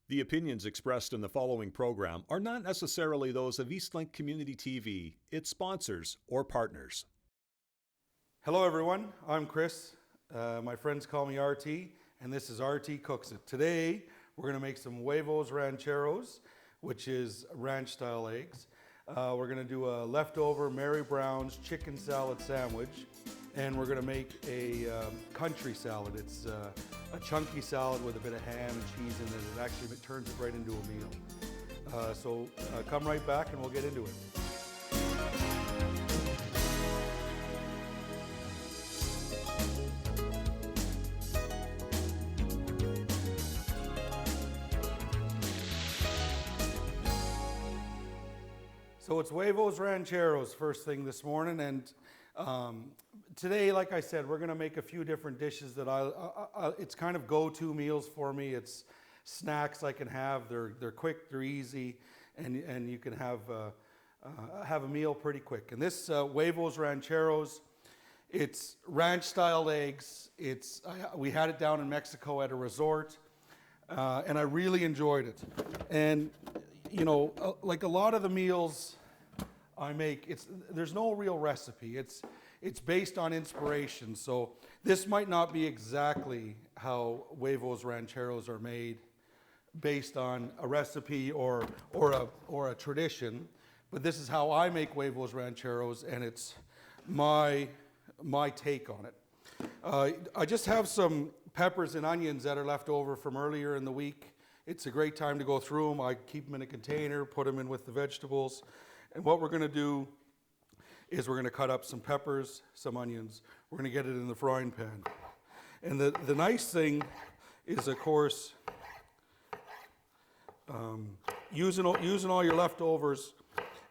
The opinions expressed in the following program are not necessarily those of Eastlink Community TV, its sponsors, or partners. Hello everyone, I'm Chris. My friends call me RT, and this is RT Cooks It. Today, we're going to make some Huevos Rancheros, which is ranch-style eggs. We're going to do a leftover Mary Brown's chicken salad sandwich, and we're going to make a country salad. It's a chunky salad with a bit of ham and cheese in it. It actually turns it right into a meal. So come right back and we'll get into it. So it's Huevos Rancheros first thing this morning, and today, like I said, we're going to make a few different dishes that it's kind of go-to meals for me. It's snacks I can have. They're quick, they're easy, and you can have a meal pretty quick. And this Huevos Rancheros, it's ranch-style eggs. We had it down in Mexico at a resort, and I really enjoyed it. And you know, like a lot of the meals I make, there's no real recipe. It's based on inspiration. So this might not be exactly how Huevos Rancheros are made, based on a recipe or a tradition. But this is how I make Huevos Rancheros, and it's my take on it. I just have some peppers and onions that are left over from earlier in the week. It's a great time to go through them. I keep them in a container, put them in with the vegetables. And what we're going to do is we're going to cut up some peppers, some onions. We're going to get it in the frying pan. And the nice thing is, of course, using all your leftovers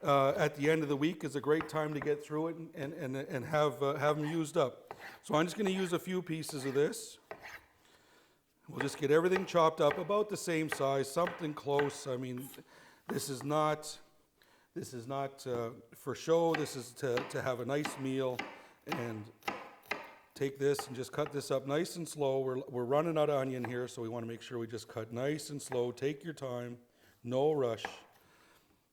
at the end of the week is a great time to get through it and have them used up. So I'm just going to use a few pieces of this. We'll just get everything chopped up about the same size, something close. I mean, this is not for show. This is to have a nice meal. And take this and just cut this up nice and slow. We're running out of onion here, so we want to make sure we just cut nice and slow. Take your time, no rush.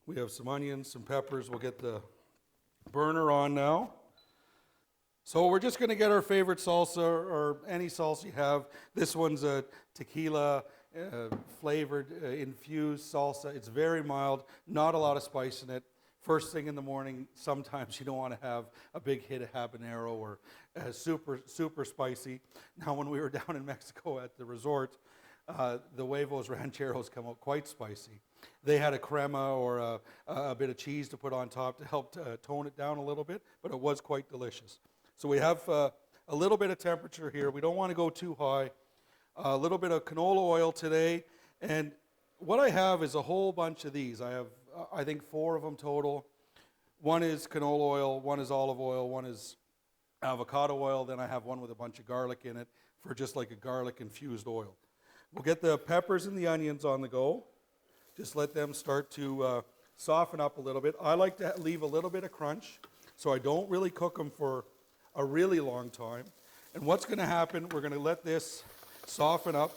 We have some onions, some peppers. We'll get the burner on now. So we're just going to get our favorite salsa, or any salsa you have. This one's a tequila flavored, infused salsa. It's very mild, not a lot of spice in it. First thing in the morning, sometimes you don't want to have a big hit of habanero or super spicy. Now when we were down in Mexico at the resort, the Huevos Rancheros come out quite spicy. They had a crema or a bit of cheese to put on top to help tone it down a little bit, but it was quite delicious. So we have a little bit of temperature here. We don't want to go too high. A little bit of canola oil today. And what I have is a whole bunch of these. I have, I think, 4 of them total. One is canola oil, one is olive oil, one is avocado oil. Then I have one with a bunch of garlic in it for just like a garlic infused oil. We'll get the peppers and the onions on the go. Just let them start to soften up a little bit. I like to leave a little bit of crunch, so I don't really cook them for a really long time. And what's going to happen, we're going to let this soften up.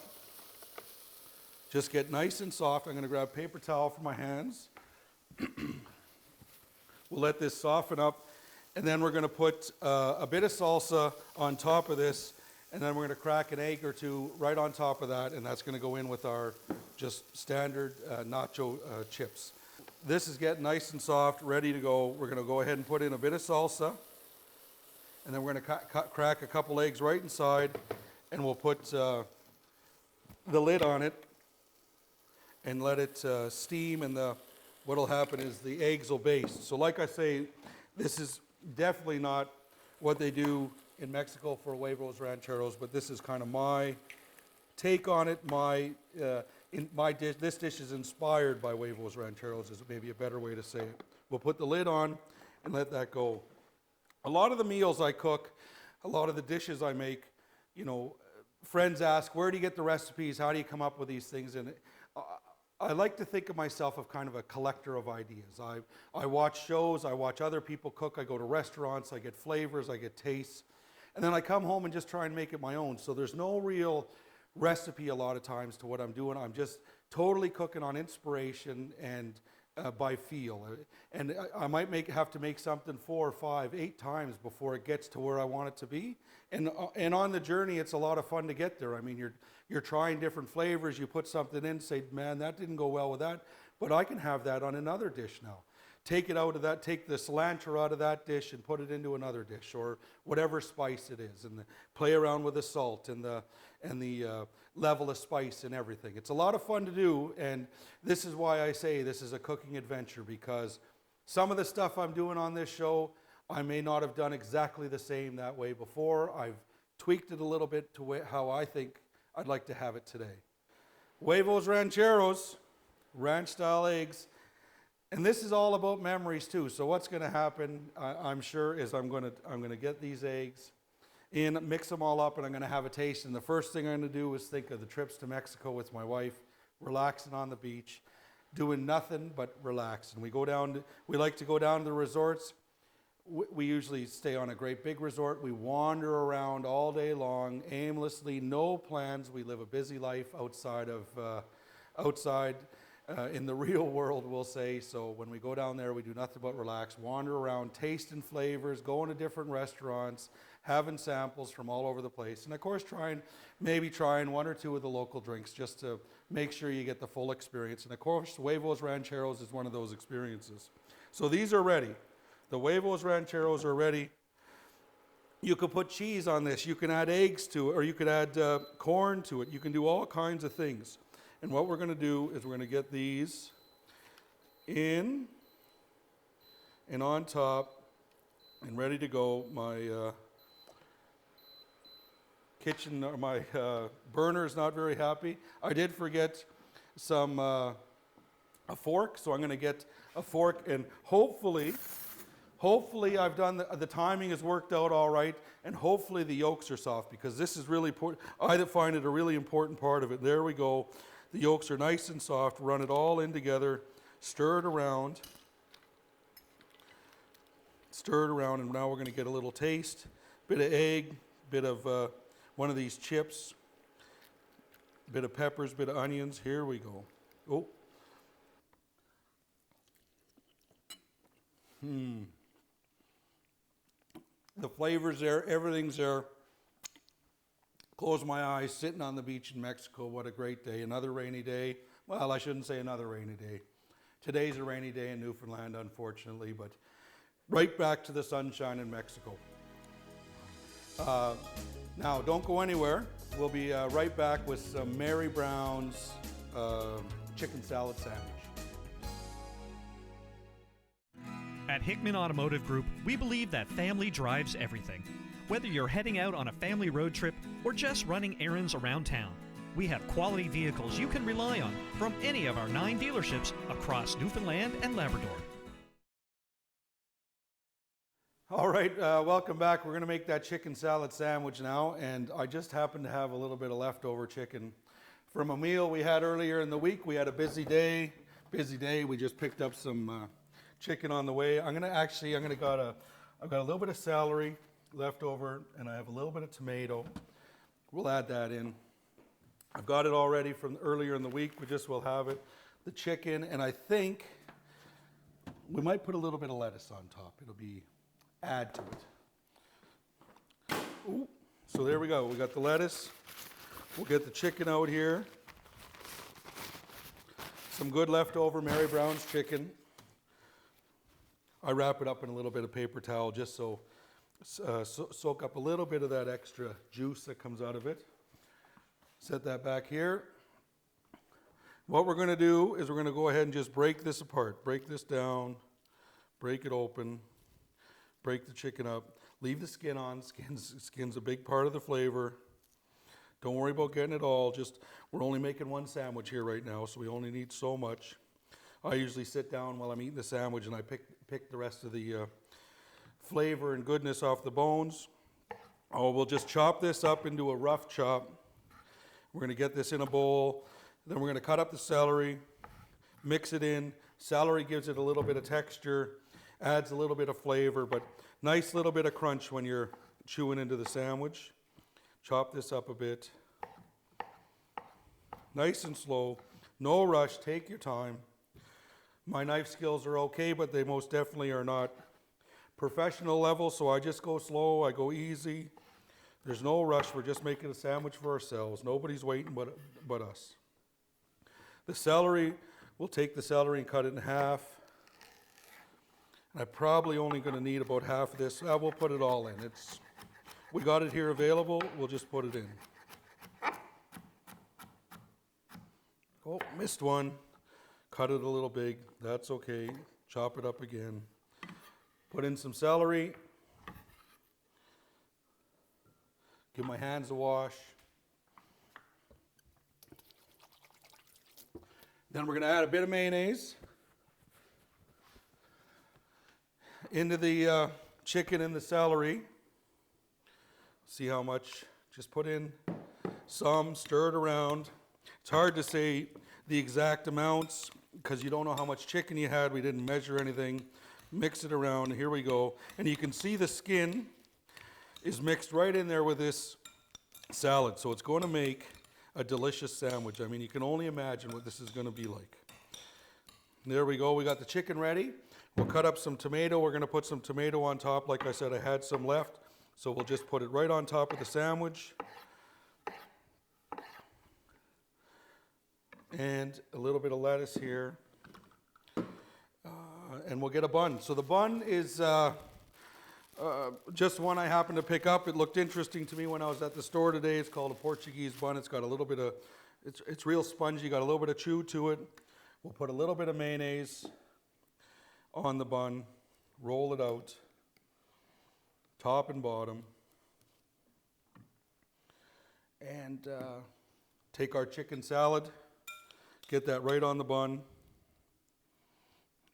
Just get nice and soft. I'm going to grab a paper towel for my hands. We'll let this soften up, and then we're going to put a bit of salsa on top of this, and then we're going to crack an egg or two right on top of that, and that's going to go in with our just standard nacho chips. This is getting nice and soft, ready to go. We're going to go ahead and put in a bit of salsa. And then we're going to crack a couple eggs right inside, and we'll put the lid on it and let it steam, and what'll happen is the eggs will baste. So like I say, this is definitely not what they do in Mexico for Huevos Rancheros, but this is kind of my take on it. This dish is inspired by Huevos Rancheros, is maybe a better way to say it. We'll put the lid on and let that go. A lot of the meals I cook, a lot of the dishes I make, you know, friends ask, where do you get the recipes? How do you come up with these things? And I like to think of myself as kind of a collector of ideas. I watch shows, I watch other people cook, I go to restaurants, I get flavors, I get tastes, and then I come home and just try and make it my own. So there's no real recipe a lot of times to what I'm doing. I'm just totally cooking on inspiration and by feel. And I might have to make something 4, 5, 8 times before it gets to where I want it to be. And on the journey, it's a lot of fun to get there. I mean, you're trying different flavors. You put something in, say, man, that didn't go well with that, but I can have that on another dish now. Take it out of that, take the cilantro out of that dish and put it into another dish, or whatever spice it is, and play around with the salt and the level of spice and everything. It's a lot of fun to do, and this is why I say this is a cooking adventure, because some of the stuff I'm doing on this show, I may not have done exactly the same that way before. I've tweaked it a little bit to how I think I'd like to have it today. Huevos Rancheros, ranch-style eggs. And this is all about memories too. So what's going to happen, I'm sure, is I'm going to get these eggs in, mix them all up, and I'm going to have a taste. And the first thing I'm going to do is think of the trips to Mexico with my wife, relaxing on the beach, doing nothing but relax. And we like to go down to the resorts. We usually stay on a great big resort. We wander around all day long, aimlessly, no plans. We live a busy life outside in the real world, we'll say. So when we go down there, we do nothing but relax, wander around, tasting flavors, going to different restaurants, having samples from all over the place. And of course, trying 1 or 2 of the local drinks just to make sure you get the full experience. And of course, Huevos Rancheros is one of those experiences. So these are ready. The Huevos Rancheros are ready. You could put cheese on this. You can add eggs to it, or you could add corn to it. You can do all kinds of things. And what we're going to do is we're going to get these in and on top and ready to go. My my burner is not very happy. I did forget a fork, so I'm going to get a fork, and hopefully I've done the timing has worked out all right, and hopefully the yolks are soft, because this is really important. I find it a really important part of it. There we go. The yolks are nice and soft. Run it all in together. Stir it around. And now we're going to get a little taste. Bit of egg, bit of one of these chips, bit of peppers, bit of onions. Here we go. Oh. The flavor's there, everything's there. Close my eyes, sitting on the beach in Mexico. What a great day. Another rainy day. Well, I shouldn't say another rainy day. Today's a rainy day in Newfoundland, unfortunately, but right back to the sunshine in Mexico. Now, don't go anywhere. We'll be right back with some Mary Brown's chicken salad sandwich. At Hickman Automotive Group, we believe that family drives everything. Whether you're heading out on a family road trip or just running errands around town, we have quality vehicles you can rely on from any of our 9 dealerships across Newfoundland and Labrador. All right, welcome back. We're going to make that chicken salad sandwich now, and I just happen to have a little bit of leftover chicken from a meal we had earlier in the week. We had a busy day. We just picked up some chicken on the way. I've got a little bit of celery left over, and I have a little bit of tomato. We'll add that in. I've got it already from earlier in the week. We just will have it. The chicken, and I think we might put a little bit of lettuce on top. It'll be add to it. Ooh, so there we go. We got the lettuce. We'll get the chicken out here. Some good leftover Mary Brown's chicken. I wrap it up in a little bit of paper towel just so soak up a little bit of that extra juice that comes out of it. Set that back here. What we're going to do is we're going to go ahead and just break this apart. Break this down. Break it open. Break the chicken up. Leave the skin on. Skin's a big part of the flavor. Don't worry about getting it all. We're only making one sandwich here right now, so we only need so much. I usually sit down while I'm eating the sandwich and I pick the rest of the flavor and goodness off the bones. We'll just chop this up into a rough chop. We're going to get this in a bowl. Then we're going to cut up the celery, mix it in. Celery gives it a little bit of texture, adds a little bit of flavor, but nice little bit of crunch when you're chewing into the sandwich. Chop this up a bit. Nice and slow, no rush, take your time. My knife skills are okay, but they most definitely are not professional level, so I just go slow, I go easy. There's no rush, we're just making a sandwich for ourselves. Nobody's waiting but us. The celery, we'll take the celery and cut it in half. I'm probably only going to need about half of this. We'll put it all in. We got it here available, we'll just put it in. Oh, missed one. Cut it a little big, that's okay. Chop it up again. Put in some celery. Give my hands a wash. Then we're going to add a bit of mayonnaise into the chicken and the celery. See how much, just put in some, stir it around. It's hard to say the exact amounts because you don't know how much chicken you had. We didn't measure anything. Mix it around, here we go. And you can see the skin is mixed right in there with this salad. So it's going to make a delicious sandwich. I mean, you can only imagine what this is going to be like. There we go, we got the chicken ready. We'll cut up some tomato. We're going to put some tomato on top. Like I said, I had some left. So we'll just put it right on top of the sandwich. And a little bit of lettuce here. And we'll get a bun. So the bun is just one I happened to pick up. It looked interesting to me when I was at the store today. It's called a Portuguese bun. It's got a little bit of, it's real spongy, got a little bit of chew to it. We'll put a little bit of mayonnaise on the bun, roll it out, top and bottom, and take our chicken salad, get that right on the bun.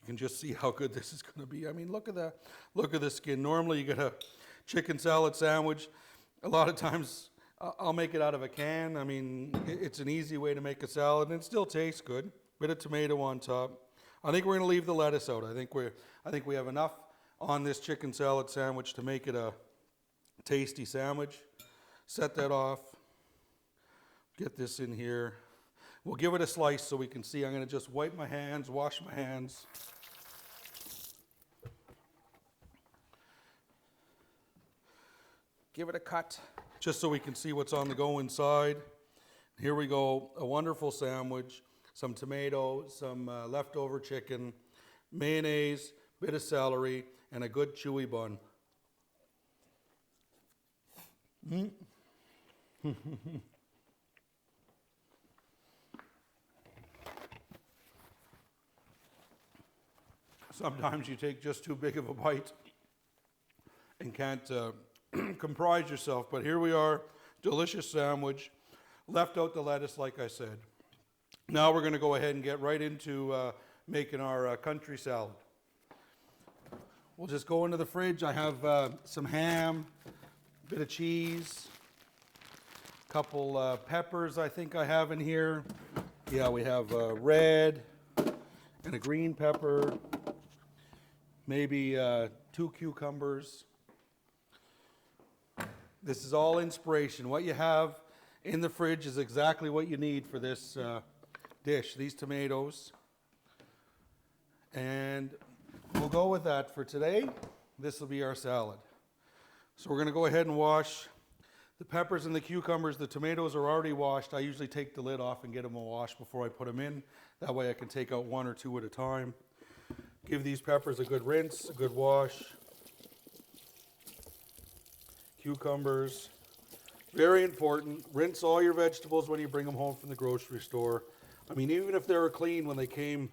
You can just see how good this is going to be. I mean, look at that. Look at the skin. Normally you get a chicken salad sandwich. A lot of times I'll make it out of a can. I mean, it's an easy way to make a salad, and it still tastes good. Bit of tomato on top. I think we're going to leave the lettuce out. I think we have enough on this chicken salad sandwich to make it a tasty sandwich. Set that off. Get this in here. We'll give it a slice so we can see. I'm going to just wipe my hands, wash my hands. Give it a cut, just so we can see what's on the go inside. Here we go, a wonderful sandwich. Some tomato, some leftover chicken, mayonnaise, bit of celery, and a good chewy bun. Sometimes you take just too big of a bite and can't comprise yourself, but here we are, delicious sandwich. Left out the lettuce, like I said. Now we're going to go ahead and get right into making our country salad. We'll just go into the fridge. I have some ham, a bit of cheese, a couple peppers I think I have in here. Yeah, we have red and a green pepper, maybe 2 cucumbers. This is all inspiration. What you have in the fridge is exactly what you need for this dish, these tomatoes. And we'll go with that for today. This will be our salad. So we're going to go ahead and wash the peppers and the cucumbers. The tomatoes are already washed. I usually take the lid off and get them a wash before I put them in. That way I can take out 1 or 2 at a time. Give these peppers a good rinse, a good wash. Cucumbers, very important. Rinse all your vegetables when you bring them home from the grocery store. I mean, even if they were clean when they came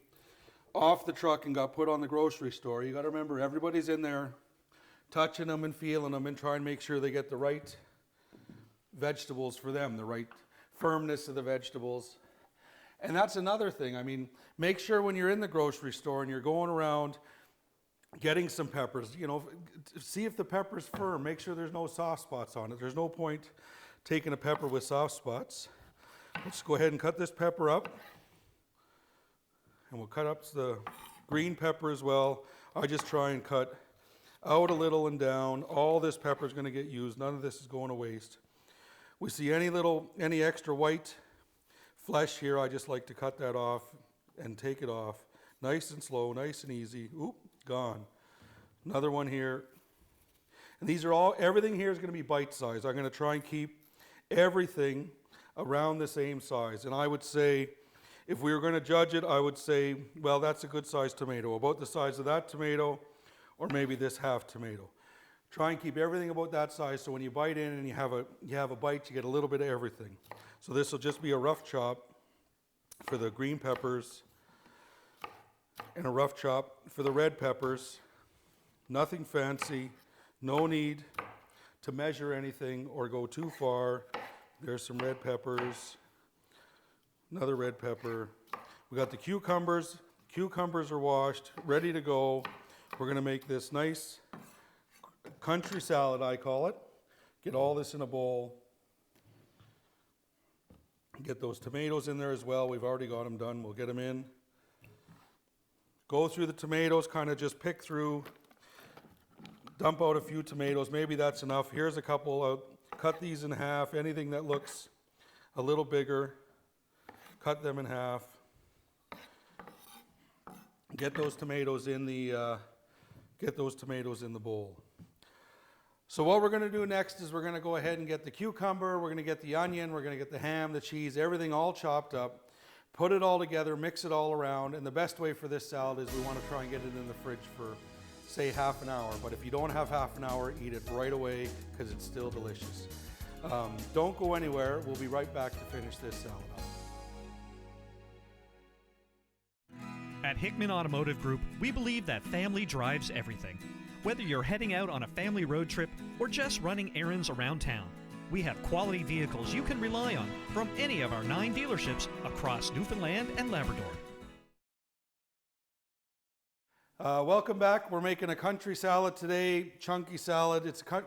off the truck and got put on the grocery store, you got to remember everybody's in there touching them and feeling them and trying to make sure they get the right vegetables for them, the right firmness of the vegetables. And that's another thing. I mean, make sure when you're in the grocery store and you're going around getting some peppers, you know, see if the pepper's firm. Make sure there's no soft spots on it. There's no point taking a pepper with soft spots. Let's go ahead and cut this pepper up. And we'll cut up the green pepper as well. I just try and cut out a little and down. All this pepper is going to get used. None of this is going to waste. We see any extra white flesh here, I just like to cut that off and take it off. Nice and slow, nice and easy. Oop, gone. Another one here. And these are all, everything here is going to be bite size. I'm going to try and keep everything around the same size. And I would say, if we were going to judge it, I would say, well, that's a good sized tomato, about the size of that tomato, or maybe this half tomato. Try and keep everything about that size, so when you bite in and you have a bite, you get a little bit of everything. So this will just be a rough chop for the green peppers, and a rough chop for the red peppers. Nothing fancy, no need to measure anything or go too far. There's some red peppers, another red pepper. We got the cucumbers. Cucumbers are washed, ready to go. We're going to make this nice country salad, I call it. Get all this in a bowl. Get those tomatoes in there as well. We've already got them done. We'll get them in. Go through the tomatoes, kind of just pick through. Dump out a few tomatoes. Maybe that's enough. Here's a couple. Cut these in half. Anything that looks a little bigger, cut them in half. Get those tomatoes in the bowl. So what we're going to do next is we're going to go ahead and get the cucumber, we're going to get the onion, we're going to get the ham, the cheese, everything all chopped up, put it all together, mix it all around, and the best way for this salad is we want to try and get it in the fridge for, say, half an hour. But if you don't have half an hour, eat it right away because it's still delicious. Don't go anywhere. We'll be right back to finish this salad off. At Hickman Automotive Group, we believe that family drives everything. Whether you're heading out on a family road trip or just running errands around town, we have quality vehicles you can rely on from any of our 9 dealerships across Newfoundland and Labrador. Welcome back. We're making a country salad today, chunky salad. It's a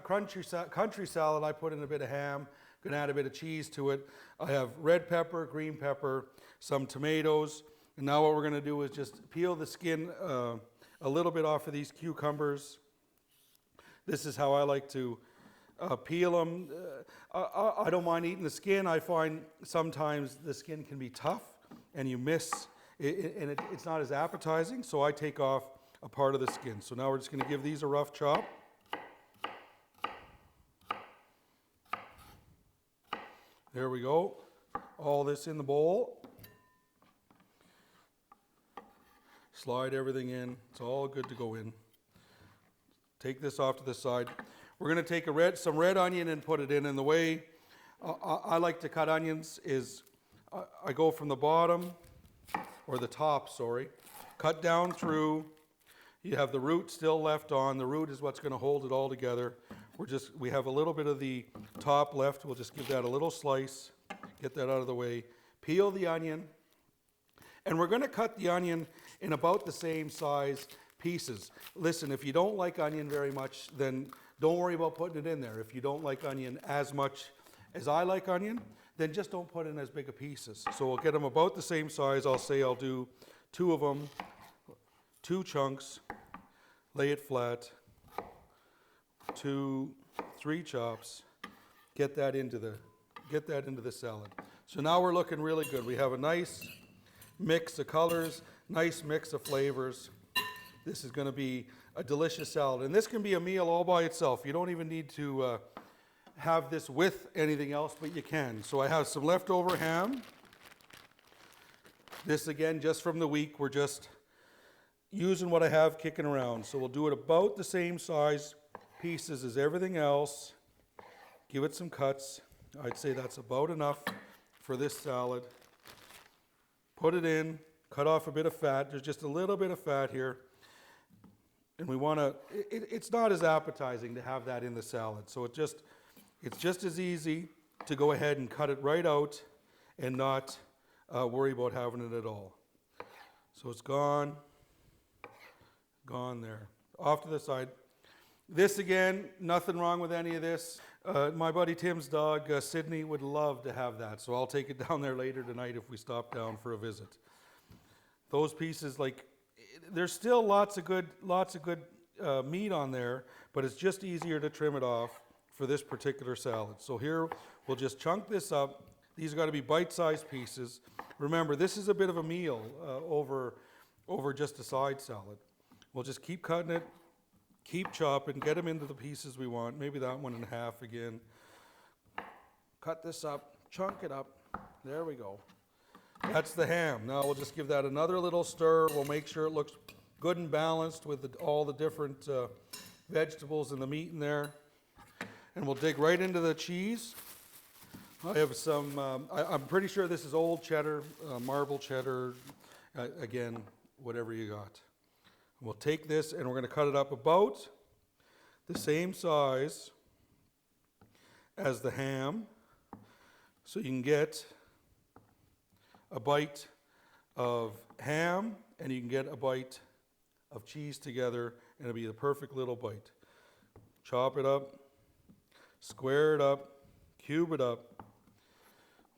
country salad. I put in a bit of ham, gonna add a bit of cheese to it. I have red pepper, green pepper, some tomatoes. And now what we're gonna do is just peel the skin a little bit off of these cucumbers. This is how I like to peel them. I don't mind eating the skin. I find sometimes the skin can be tough and you miss it, and it's not as appetizing, so I take off a part of the skin. So now we're just going to give these a rough chop. There we go. All this in the bowl. Slide everything in. It's all good to go in. Take this off to the side. We're going to take some red onion and put it in. And the way I like to cut onions is I go from the bottom, or the top, sorry, cut down through. You have the root still left on. The root is what's going to hold it all together. We have a little bit of the top left. We'll just give that a little slice. Get that out of the way. Peel the onion. And we're going to cut the onion in about the same size pieces. Listen, if you don't like onion very much, then don't worry about putting it in there. If you don't like onion as much as I like onion, then just don't put in as big of pieces. So we'll get them about the same size. I'll do 2 of them, 2 chunks, lay it flat, 2, 3 chops, get that into the salad. So now we're looking really good. We have a nice mix of colors, nice mix of flavors. This is going to be a delicious salad. And this can be a meal all by itself. You don't even need to have this with anything else, but you can. So I have some leftover ham. This again, just from the week. We're just using what I have kicking around. So we'll do it about the same size pieces as everything else. Give it some cuts. I'd say that's about enough for this salad. Put it in, cut off a bit of fat. There's just a little bit of fat here. And we want to, it's not as appetizing to have that in the salad. So it's just as easy to go ahead and cut it right out and not worry about having it at all. So it's gone there. Off to the side. This again, nothing wrong with any of this. My buddy Tim's dog, Sydney, would love to have that. So I'll take it down there later tonight if we stop down for a visit. Those pieces, there's still lots of good meat on there, but it's just easier to trim it off for this particular salad. So here, we'll just chunk this up These got to be bite-sized pieces. Remember, this is a bit of a meal over just a side salad. We'll just keep cutting it, keep chopping, get them into the pieces we want. Maybe that one in half again. Cut this up, chunk it up. There we go. That's the ham. Now we'll just give that another little stir. We'll make sure it looks good and balanced with all the different vegetables and the meat in there. And we'll dig right into the cheese. I have some, I'm pretty sure this is old cheddar, marble cheddar, again, whatever you got. We'll take this and we're going to cut it up about the same size as the ham, so you can get a bite of ham and you can get a bite of cheese together, and it'll be the perfect little bite. Chop it up, square it up, cube it up.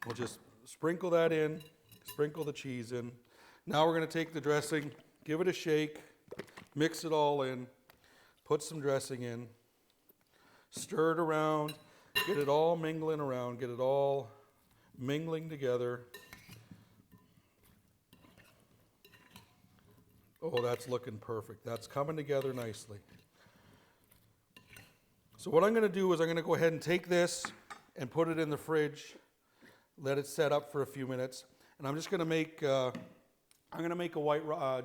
We'll just sprinkle that in, sprinkle the cheese in. Now we're going to take the dressing, give it a shake, mix it all in, put some dressing in, stir it around, get it all mingling around, get it all mingling together. Oh, that's looking perfect. That's coming together nicely. So what I'm going to do is I'm going to go ahead and take this and put it in the fridge, let it set up for a few minutes, and I'm just going to make a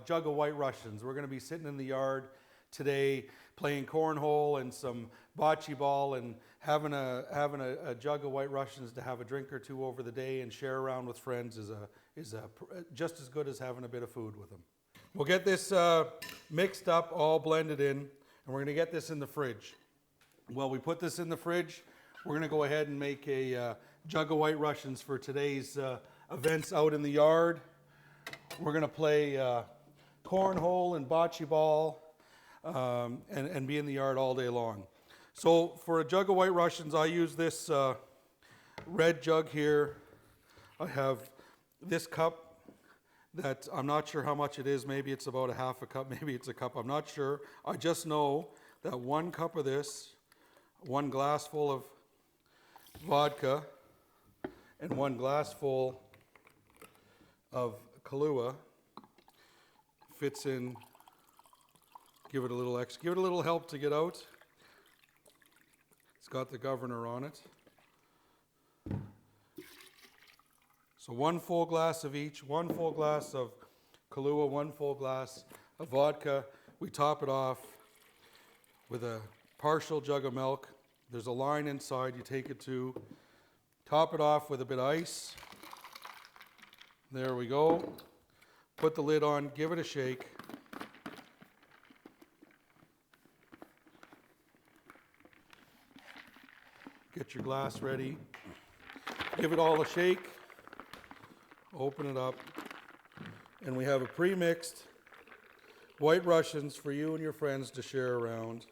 jug of White Russians. We're going to be sitting in the yard today playing cornhole and some bocce ball and having a jug of White Russians to have a drink or two over the day and share around with friends is just as good as having a bit of food with them. We'll get this mixed up, all blended in, and we're going to get this in the fridge. While we put this in the fridge, we're going to go ahead and make a jug of White Russians for today's events out in the yard. We're going to play cornhole and bocce ball and be in the yard all day long. So for a jug of White Russians, I use this red jug here. I have this cup that I'm not sure how much it is. Maybe it's about a half a cup, maybe it's a cup, I'm not sure. I just know that 1 cup of this, 1 glass full of vodka, and 1 glass full of Kahlua fits in. Give it a little help to get out. It's got the governor on it. So 1 full glass of each, 1 full glass of Kahlua, 1 full glass of vodka. We top it off with a partial jug of milk. There's a line inside you take it to. Top it off with a bit of ice. There we go. Put the lid on, give it a shake. Get your glass ready. Give it all a shake. Open it up. And we have a pre-mixed White Russians for you and your friends to share around.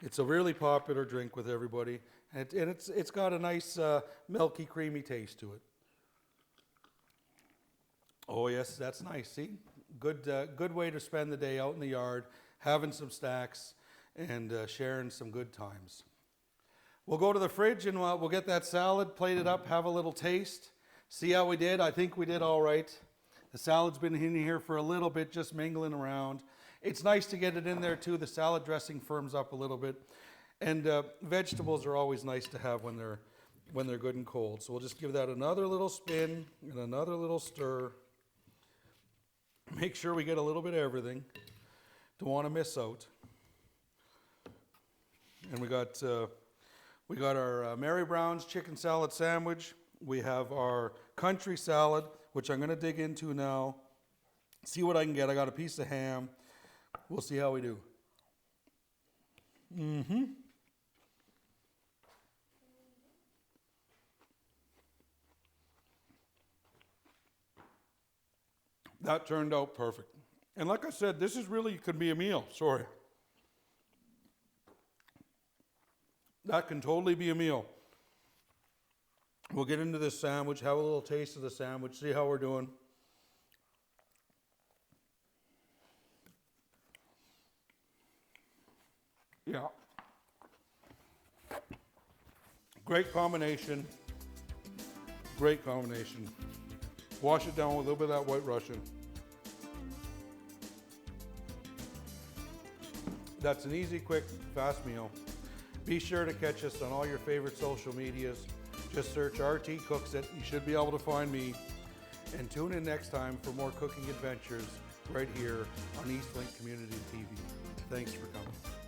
It's a really popular drink with everybody. And it's got a nice milky, creamy taste to it. Oh yes, that's nice. See, good way to spend the day out in the yard, having some snacks and sharing some good times. We'll go to the fridge and we'll get that salad, plate it up, have a little taste, see how we did. I think we did all right. The salad's been in here for a little bit, just mingling around. It's nice to get it in there too. The salad dressing firms up a little bit. And vegetables are always nice to have when they're good and cold. So we'll just give that another little spin and another little stir. Make sure we get a little bit of everything. Don't want to miss out. And we got our Mary Brown's chicken salad sandwich. We have our country salad, which I'm going to dig into now. See what I can get. I got a piece of ham. We'll see how we do. That turned out perfect. And like I said, this is really could be a meal. Sorry. That can totally be a meal. We'll get into this sandwich, have a little taste of the sandwich, see how we're doing. Yeah. Great combination. Great combination. Wash it down with a little bit of that White Russian. That's an easy, quick, fast meal. Be sure to catch us on all your favorite social medias. Just search RT Cooks It. You should be able to find me. And tune in next time for more cooking adventures right here on Eastlink Community TV. Thanks for coming.